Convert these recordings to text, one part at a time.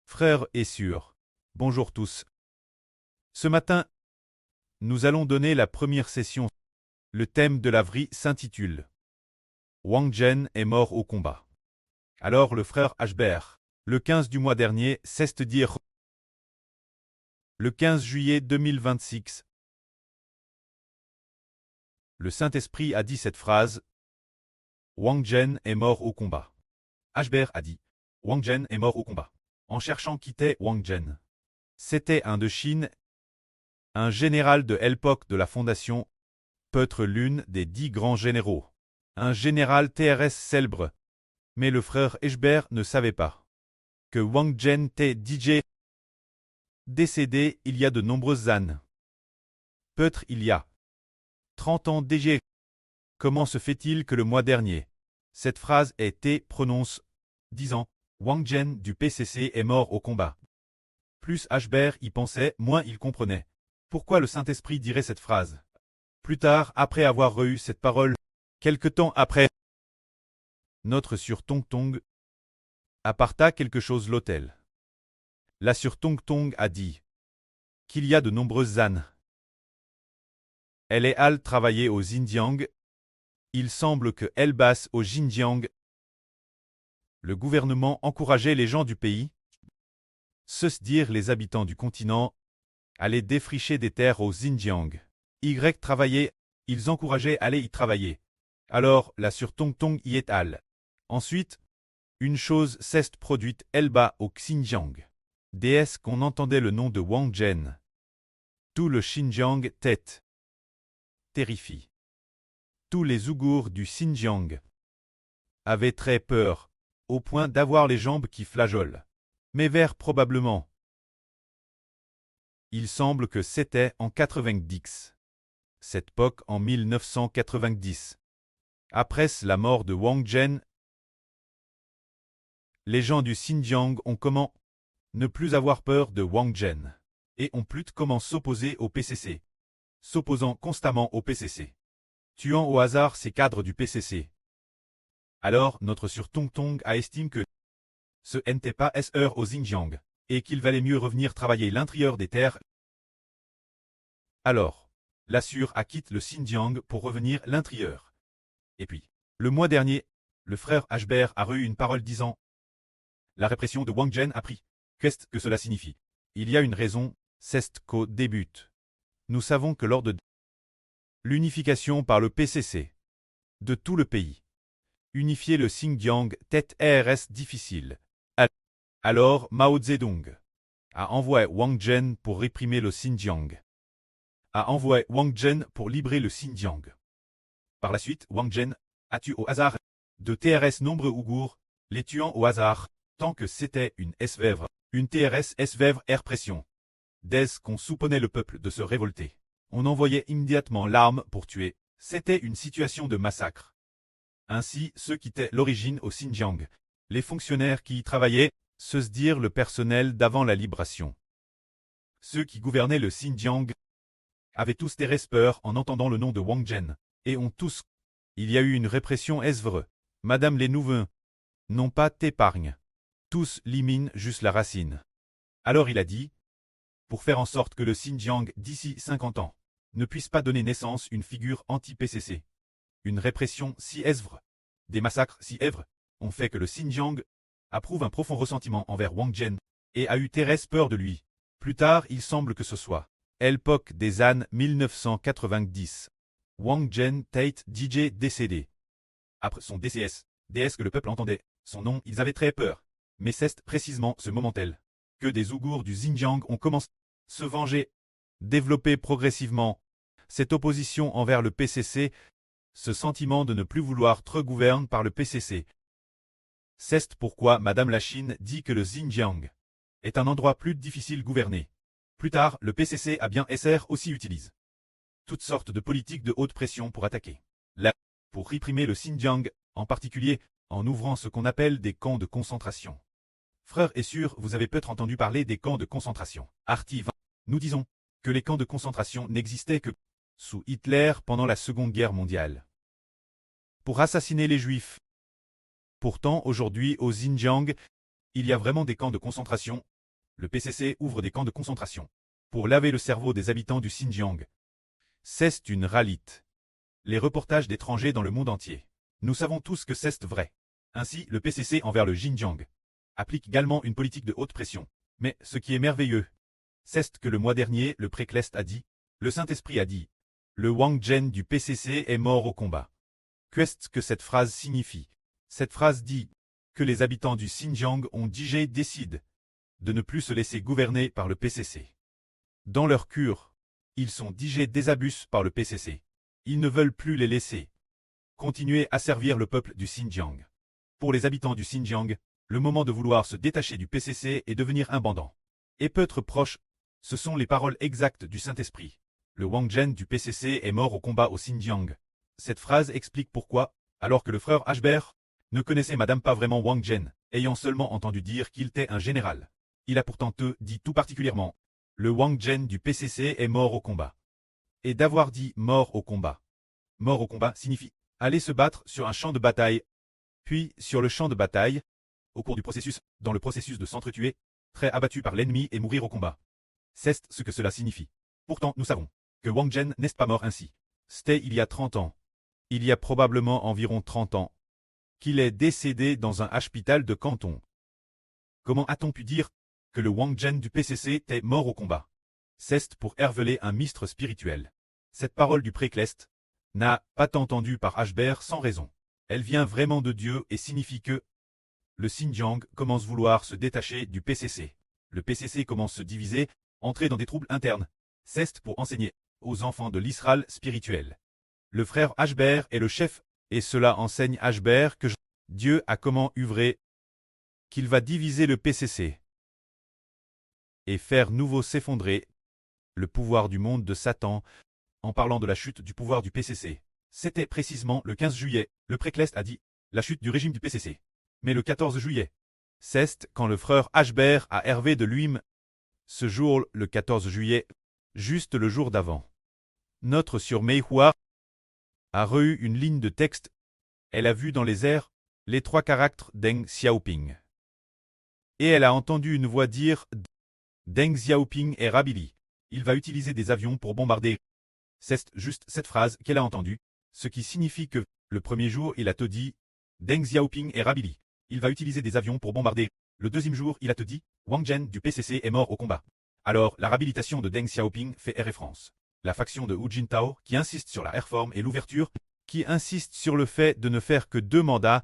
Frères et sœurs, bonjour tous. Ce matin, nous allons donner la première session. Le thème de la vie s'intitule Wang Zhen est mort au combat. Alors le frère Ashbert, le 15 du mois dernier, cesse de dire le 15 juillet 2026. Le Saint-Esprit a dit cette phrase Wang Zhen est mort au combat. Ashbert a dit Wang Zhen est mort au combat. En cherchant qui était Wang Zhen. C'était un de Chine, un général de l'époque de la Fondation, peut-être l'une des 10 grands généraux. Un général TRS célèbre. Mais le frère Ashbert ne savait pas que Wang Zhen était DJ décédé il y a de nombreuses années. Peut-être il y a 30 ans déjà. Comment se fait-il que le mois dernier, cette phrase ait été prononcée, disant Wang Zhen du PCC est mort au combat. Plus Ashbert y pensait, moins il comprenait. Pourquoi le Saint-Esprit dirait cette phrase? Plus tard, après avoir eu cette parole, quelque temps après, notre sur Tong Tong apparta quelque chose l'hôtel. La sur Tong Tong a dit qu'il y a de nombreuses années. Elle est allée travailler au Xinjiang. Il semble que elle basse au Xinjiang. Le gouvernement encourageait les gens du pays, c'est-à-dire les habitants du continent, à aller défricher des terres au Xinjiang. Travailler, ils encourageaient à aller y travailler. Alors, la sur Tong Tong y est allée. Ensuite, une chose s'est produite elle-bas au Xinjiang. Déesse qu'on entendait le nom de Wang Zhen. Tout le Xinjiang tête. Terrifié. Tous les Ouïghours du Xinjiang avaient très peur, au point d'avoir les jambes qui flageolent. Mais vers probablement. Il semble que c'était en 90. Cette époque en 1990. Après la mort de Wang Zhen, les gens du Xinjiang ont comment ne plus avoir peur de Wang Zhen et ont plus comment s'opposer au PCC. S'opposant constamment au PCC. Tuant au hasard ces cadres du PCC. Alors notre sur Tong Tong a estimé que ce n'était pas heure au Xinjiang et qu'il valait mieux revenir travailler l'intérieur des terres. Alors, la sur a quitté le Xinjiang pour revenir l'intérieur. Et puis, le mois dernier, le frère Ashbert a eu une parole disant la répression de Wang Zhen a pris. Qu'est-ce que cela signifie? Il y a une raison, c'est qu'au début. Nous savons que lors de l'unification par le PCC de tout le pays, unifier le Xinjiang tête RS difficile. Alors Mao Zedong a envoyé Wang Zhen pour réprimer le Xinjiang. A envoyé Wang Zhen pour libérer le Xinjiang. Par la suite, Wang Zhen a tué au hasard de TRS nombreux Ouïghours, les tuant au hasard, tant que c'était une SVèvre, une TRS SVèvre répression. Dès qu'on soupçonnait le peuple de se révolter, on envoyait immédiatement l'arme pour tuer. C'était une situation de massacre. Ainsi, ceux qui étaient l'origine au Xinjiang, les fonctionnaires qui y travaillaient, c'est-à-dire le personnel d'avant la libération. Ceux qui gouvernaient le Xinjiang avaient tous des peur en entendant le nom de Wang Zhen, et ont tous. Il y a eu une répression vrai. Madame les Nouveaux n'ont pas d'épargne. Tous liminent juste la racine. Alors il a dit, pour faire en sorte que le Xinjiang, d'ici 50 ans, ne puisse pas donner naissance une figure anti-PCC. Une répression si vrai, des massacres si vrais, ont fait que le Xinjiang approuve un profond ressentiment envers Wang Zhen, et a eu très peur de lui. Plus tard, il semble que ce soit l'époque des années 1990. Wang Zhen Tate DJ décédé. Après son DCS, DS que le peuple entendait, son nom, ils avaient très peur. Mais c'est précisément ce moment-là que des Ouïghours du Xinjiang ont commencé à se venger, développer progressivement cette opposition envers le PCC, ce sentiment de ne plus vouloir être gouverné par le PCC. C'est pourquoi Madame la Chine dit que le Xinjiang est un endroit plus difficile gouverné. Plus tard, le PCC a bien SR aussi utilise toutes sortes de politiques de haute pression pour attaquer pour réprimer le Xinjiang, en particulier en ouvrant ce qu'on appelle des camps de concentration. Frères et sœurs, vous avez peut-être entendu parler des camps de concentration. Artive. Nous disons que les camps de concentration n'existaient que sous Hitler pendant la Seconde Guerre mondiale. Pour assassiner les Juifs. Pourtant, aujourd'hui, au Xinjiang, il y a vraiment des camps de concentration, le PCC ouvre des camps de concentration pour laver le cerveau des habitants du Xinjiang. C'est une ralite. Les reportages d'étrangers dans le monde entier. Nous savons tous que c'est vrai. Ainsi, le PCC envers le Xinjiang applique également une politique de haute pression. Mais ce qui est merveilleux, c'est que le mois dernier, le Préclest a dit, le Saint-Esprit a dit, le Wang Zhen du PCC est mort au combat. Qu'est-ce que cette phrase signifie? Cette phrase dit que les habitants du Xinjiang ont décidé de ne plus se laisser gouverner par le PCC. Dans leur cure, ils sont désabusés par le PCC. Ils ne veulent plus les laisser continuer à servir le peuple du Xinjiang. Pour les habitants du Xinjiang, le moment de vouloir se détacher du PCC et devenir un bandant et peut être proche. Ce sont les paroles exactes du Saint-Esprit. Le Wang Zhen du PCC est mort au combat au Xinjiang. Cette phrase explique pourquoi, alors que le frère Ashbert ne connaissait madame pas vraiment Wang Zhen, ayant seulement entendu dire qu'il était un général. Il a pourtant dit tout particulièrement, le Wang Zhen du PCC est mort au combat. Et d'avoir dit mort au combat. Mort au combat signifie aller se battre sur un champ de bataille, puis sur le champ de bataille, au cours du processus, dans le processus de s'entretuer, très abattu par l'ennemi et mourir au combat. C'est ce que cela signifie. Pourtant, nous savons que Wang Zhen n'est pas mort ainsi. C'était il y a 30 ans. Il y a probablement environ 30 ans qu'il est décédé dans un hôpital de Canton. Comment a-t-on pu dire que le Wang Zhen du PCC était mort au combat? C'est pour révéler un mystre spirituel. Cette parole du Préclest n'a pas été entendue par Ashbert sans raison. Elle vient vraiment de Dieu et signifie que le Xinjiang commence à vouloir se détacher du PCC. Le PCC commence à se diviser, entrer dans des troubles internes. C'est pour enseigner aux enfants de l'Israël spirituel. Le frère Ashbert est le chef, et cela enseigne Ashbert que Dieu a comment œuvré, qu'il va diviser le PCC et faire nouveau s'effondrer le pouvoir du monde de Satan, en parlant de la chute du pouvoir du PCC. C'était précisément le 15 juillet, le Préclest a dit, la chute du régime du PCC. Mais le 14 juillet, c'est quand le frère Ashbert a hervé de lui-même. Ce jour, le 14 juillet, juste le jour d'avant. Notre sur Meihua a reçu une ligne de texte. Elle a vu dans les airs les 3 caractères Deng Xiaoping. Et elle a entendu une voix dire Deng Xiaoping est Rabili. Il va utiliser des avions pour bombarder. C'est juste cette phrase qu'elle a entendue, ce qui signifie que, le premier jour, il a te dit Deng Xiaoping est Rabili. Il va utiliser des avions pour bombarder. Le deuxième jour, il a te dit Wang Zhen du PCC est mort au combat. Alors, la réhabilitation de Deng Xiaoping fait référence. La faction de Hu Jintao, qui insiste sur la réforme et l'ouverture, qui insiste sur le fait de ne faire que 2 mandats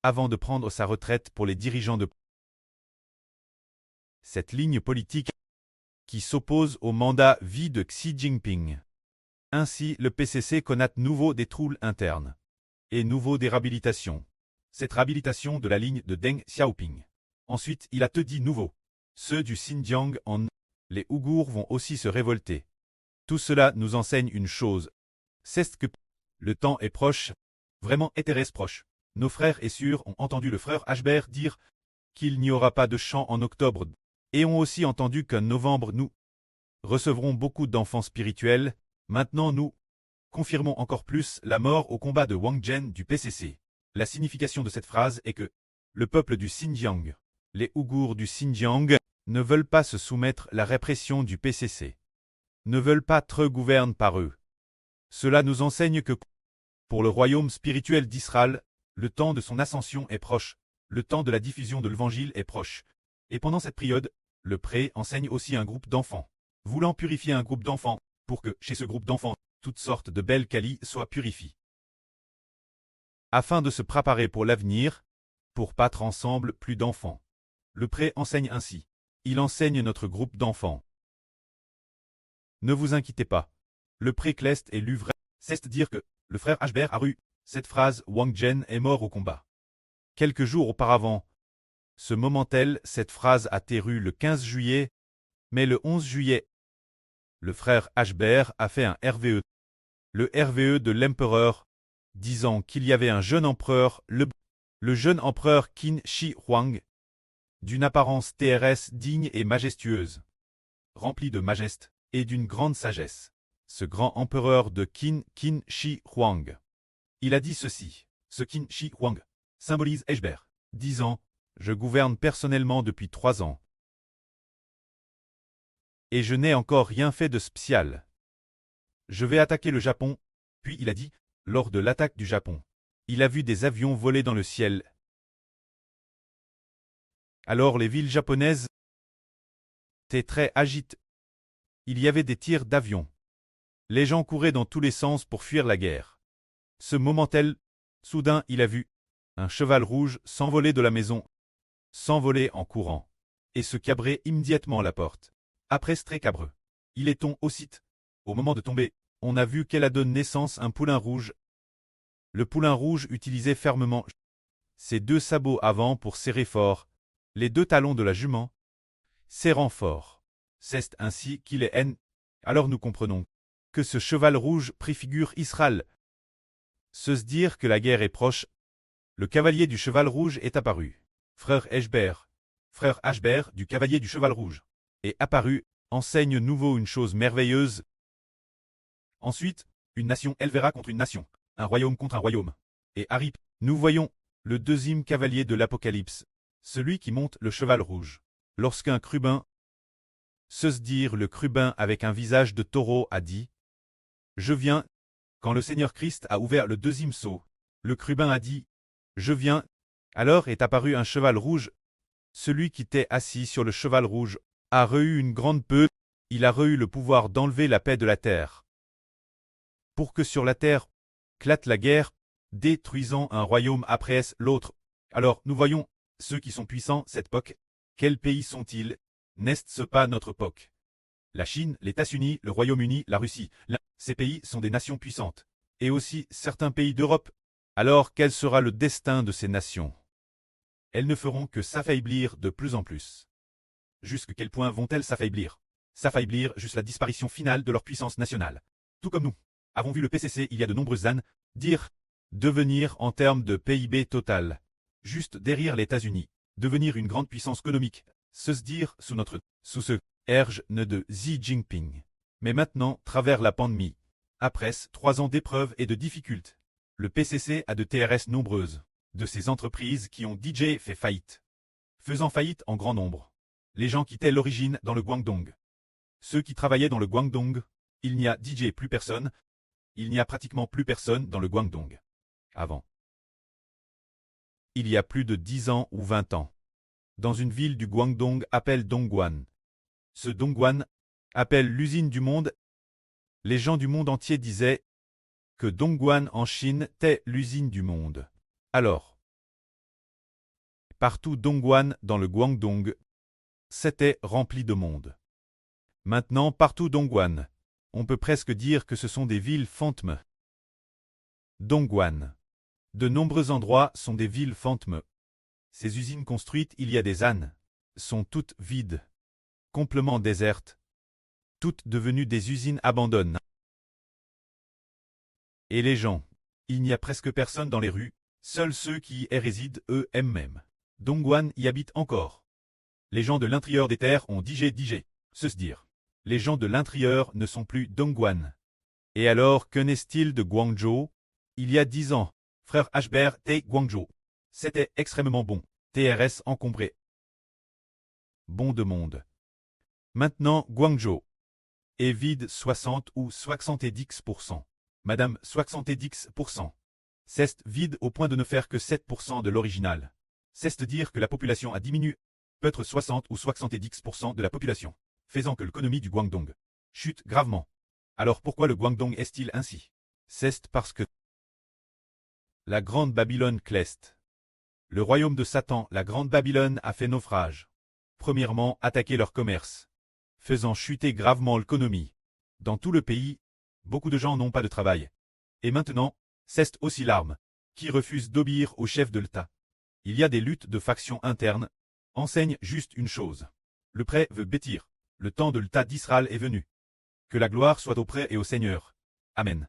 avant de prendre sa retraite pour les dirigeants de cette ligne politique qui s'oppose au mandat vie de Xi Jinping. Ainsi, le PCC connaît nouveau des troubles internes et nouveau des réhabilitations. Cette réhabilitation de la ligne de Deng Xiaoping. Ensuite, il a te dit nouveau. Ceux du Xinjiang les Ouïghours vont aussi se révolter. Tout cela nous enseigne une chose. C'est que le temps est proche, vraiment est proche. Nos frères et sœurs ont entendu le frère Ashbert dire qu'il n'y aura pas de chant en octobre, et ont aussi entendu qu'en novembre nous recevrons beaucoup d'enfants spirituels. Maintenant nous confirmons encore plus la mort au combat de Wang Zhen du PCC. La signification de cette phrase est que le peuple du Xinjiang, les Ouïghours du Xinjiang, ne veulent pas se soumettre à la répression du PCC. Ne veulent pas être gouvernés par eux. Cela nous enseigne que, pour le royaume spirituel d'Israël, le temps de son ascension est proche, le temps de la diffusion de l'évangile est proche. Et pendant cette période, le pré enseigne aussi un groupe d'enfants, voulant purifier un groupe d'enfants, pour que, chez ce groupe d'enfants, toutes sortes de belles qualités soient purifiées. Afin de se préparer pour l'avenir, pour battre ensemble plus d'enfants. Le pré enseigne ainsi. Il enseigne notre groupe d'enfants. Ne vous inquiétez pas. Le Préclest est lu vrai. C'est dire que le frère Ashbert a eu cette phrase Wang Zhen est mort au combat. Quelques jours auparavant, ce moment-tel, cette phrase a été rue le 15 juillet, mais le 11 juillet, le frère Ashbert a fait un RVE. Le RVE de l'empereur, disant qu'il y avait un jeune empereur, le jeune empereur Qin Shi Huang, d'une apparence TRS digne et majestueuse, remplie de majesté et d'une grande sagesse. Ce grand empereur de Qin Shi Huang. Il a dit ceci. Ce Qin Shi Huang symbolise Ashbert, disant « Je gouverne personnellement depuis 3 ans. Et je n'ai encore rien fait de spécial. Je vais attaquer le Japon, puis il a dit, lors de l'attaque du Japon. Il a vu des avions voler dans le ciel. Alors les villes japonaises étaient très agitées. Il y avait des tirs d'avions. Les gens couraient dans tous les sens pour fuir la guerre. Ce moment-là, soudain il a vu un cheval rouge s'envoler de la maison, s'envoler en courant, et se cabrer immédiatement à la porte. Après ce très cabreux, il est tombé aussitôt. Au moment de tomber, on a vu qu'elle a donné naissance à un poulain rouge. Le poulain rouge utilisait fermement ses deux sabots avant pour serrer fort les deux talons de la jument, serrant fort. C'est ainsi qu'il est haine. Alors nous comprenons que ce cheval rouge préfigure Israël. Se dire que la guerre est proche, le cavalier du cheval rouge est apparu. Frère Ashbert du cavalier du cheval rouge, est apparu, enseigne nouveau une chose merveilleuse. Ensuite, une nation élevera contre une nation, un royaume contre un royaume. Et arrive, nous voyons, le deuxième cavalier de l'Apocalypse, celui qui monte le cheval rouge. Lorsqu'un crubin, se dire le crubin avec un visage de taureau a dit, « Je viens », quand le Seigneur Christ a ouvert le deuxième sceau, le crubin a dit, « Je viens », alors est apparu un cheval rouge. Celui qui était assis sur le cheval rouge a reçu une grande peur, il a reçu le pouvoir d'enlever la paix de la terre. Pour que sur la terre éclate la guerre, détruisant un royaume après l'autre. Alors nous voyons, ceux qui sont puissants cette époque, quels pays sont-ils? N'est-ce pas notre époque? La Chine, les États-Unis, le Royaume-Uni, la Russie, ces pays sont des nations puissantes. Et aussi certains pays d'Europe. Alors quel sera le destin de ces nations? Elles ne feront que s'affaiblir de plus en plus. Jusqu'à quel point vont-elles s'affaiblir? S'affaiblir jusqu'à la disparition finale de leur puissance nationale. Tout comme nous avons vu le PCC il y a de nombreuses années dire devenir en termes de PIB total, juste derrière les États-Unis, devenir une grande puissance économique, se dire sous ce erge de Xi Jinping. Mais maintenant, travers la pandémie, après 3 ans d'épreuves et de difficultés, le PCC a de TRS nombreuses, de ces entreprises qui ont DJ fait faillite, faisant faillite en grand nombre. Les gens quittaient l'origine dans le Guangdong. Ceux qui travaillaient dans le Guangdong, il n'y a DJ plus personne, il n'y a pratiquement plus personne dans le Guangdong. Avant. Il y a plus de 10 ans ou 20 ans. Dans une ville du Guangdong appelée Dongguan. Ce Dongguan appelle l'usine du monde. Les gens du monde entier disaient que Dongguan en Chine était l'usine du monde. Alors, partout Dongguan dans le Guangdong, c'était rempli de monde. Maintenant, partout Dongguan, on peut presque dire que ce sont des villes fantômes. Dongguan. De nombreux endroits sont des villes fantômes. Ces usines construites il y a des années sont toutes vides, complètement désertes, toutes devenues des usines abandonnées. Et les gens, il n'y a presque personne dans les rues, seuls ceux qui y résident eux-mêmes. Dongguan y habitent encore. Les gens de l'intérieur des terres ont digé, se dire. Les gens de l'intérieur ne sont plus Dongguan. Et alors, que n'est-il de Guangzhou? Il y a 10 ans, frère Ashbert et Guangzhou. C'était extrêmement bon. TRS encombré. Bon de monde. Maintenant, Guangzhou est vide 60 ou 70%. Madame 70%. C'est vide au point de ne faire que 7% de l'original. C'est dire que la population a diminué. Peut-être 60 ou 70% de la population, faisant que l'économie du Guangdong chute gravement. Alors pourquoi le Guangdong est-il ainsi? C'est parce que la grande Babylone cleste. Le royaume de Satan, la grande Babylone, a fait naufrage. Premièrement, attaquer leur commerce, faisant chuter gravement l'économie. Dans tout le pays, beaucoup de gens n'ont pas de travail. Et maintenant, c'est aussi l'arme, qui refuse d'obéir au chef de l'État. Il y a des luttes de factions internes, enseigne juste une chose. Le prêt veut bêtir. Le temps de l'État d'Israël est venu. Que la gloire soit au prêt et au Seigneur. Amen.